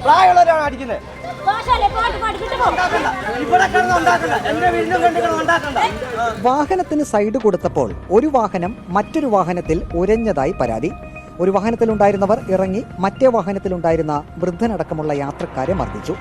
പ്രായമുള്ളവരാണ് അടിക്കുന്നത്. വാഹനത്തിന് സൈഡ് കൊടുത്തപ്പോൾ ഒരു വാഹനം മറ്റൊരു വാഹനത്തിൽ ഉരഞ്ഞതായി പരാതി. ഒരു വാഹനത്തിലുണ്ടായിരുന്നവർ ഇറങ്ങി മറ്റേ വാഹനത്തിലുണ്ടായിരുന്ന വൃദ്ധനടക്കമുള്ള യാത്രക്കാരെ മർദ്ദിച്ചു.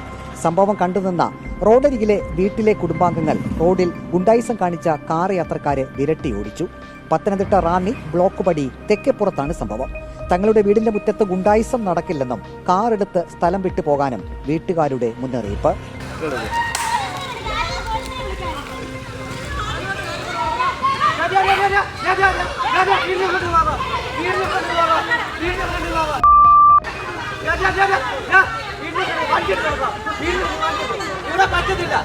സംഭവം കണ്ടുനിന്ന റോഡരികിലെ വീട്ടിലെ കുടുംബാംഗങ്ങൾ റോഡിൽ ഗുണ്ടായിസം കാണിച്ച കാർ യാത്രക്കാരെ വിരട്ടി ഓടിച്ചു. പത്തനംതിട്ട റാന്നി ബ്ലോക്ക് പടി തെക്കേപ്പുറത്താണ് സംഭവം. തങ്ങളുടെ വീടിന്റെ മുറ്റത്ത് ഗുണ്ടായിസം നടക്കില്ലെന്നും കാർ എടുത്ത് സ്ഥലം വിട്ടു പോകാനും വീട്ടുകാരുടെ മുന്നറിയിപ്പ്. ഇവിടെ പറ്റത്തില്ല,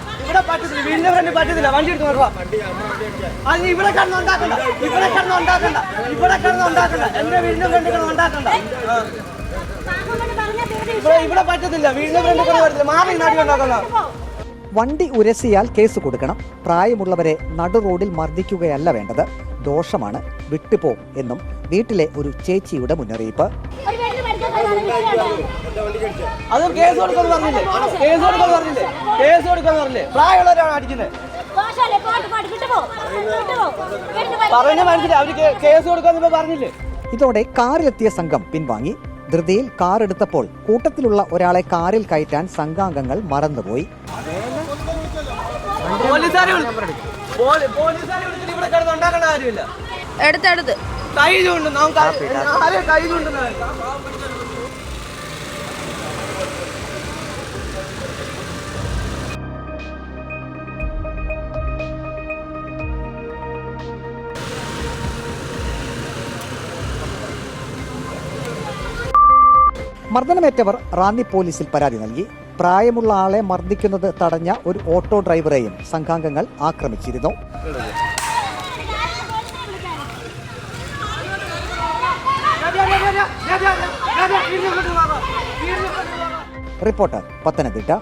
വീടിന്റെ ഫ്രണ്ട് പറ്റത്തില്ല. വണ്ടി എടുത്ത് നോക്കുക. അത് ഇവിടെ കിടന്നുണ്ടാക്കണ്ട, എന്റെ വീടിന്റെ ഫ്രണ്ട് ഉണ്ടാക്കണ്ട. ഇവിടെ പറ്റത്തില്ല, വീടിന്റെ ഫ്രണ്ട് പറ്റത്തില്ല. മാറി നാട്ടിൽ ഉണ്ടാക്കണ്ട. വണ്ടി ഉരസിയാൽ കേസ് കൊടുക്കണം. പ്രായമുള്ളവരെ നടു റോഡിൽ മർദ്ദിക്കുകയല്ല വേണ്ടത്, ദോഷമാണ്, വിട്ടുപോ എന്നും വീട്ടിലെ ഒരു ചേച്ചിയുടെ മുന്നറിയിപ്പ്. അത് കേസ് കൊടുക്കാന്ന് പറഞ്ഞില്ലേ? പ്രായമുള്ളവരാണ് അടിക്കുന്നത്. പറഞ്ഞ മനസ്സിലായി, അവര് കേസ് കൊടുക്കാന്ന് പറഞ്ഞില്ലേ? ഇതോടെ കാറിലെത്തിയ സംഘം പിൻവാങ്ങി. ധൃതിയിൽ കാർ എടുത്തപ്പോൾ കൂട്ടത്തിലുള്ള ഒരാളെ കാറിൽ കയറ്റാൻ സംഘാംഗങ്ങൾ മറന്നുപോയി. എടുത്തെടുത്ത് മർദ്ദനമേറ്റവർ റാന്നി പോലീസിൽ പരാതി നൽകി. പ്രായമുള്ള ആളെ മർദ്ദിക്കുന്നത് തടഞ്ഞ ഒരു ഓട്ടോ ഡ്രൈവറെയും സംഘാംഗങ്ങൾ ആക്രമിച്ചിരുന്നു. റിപ്പോർട്ടർ പത്തനംതിട്ട.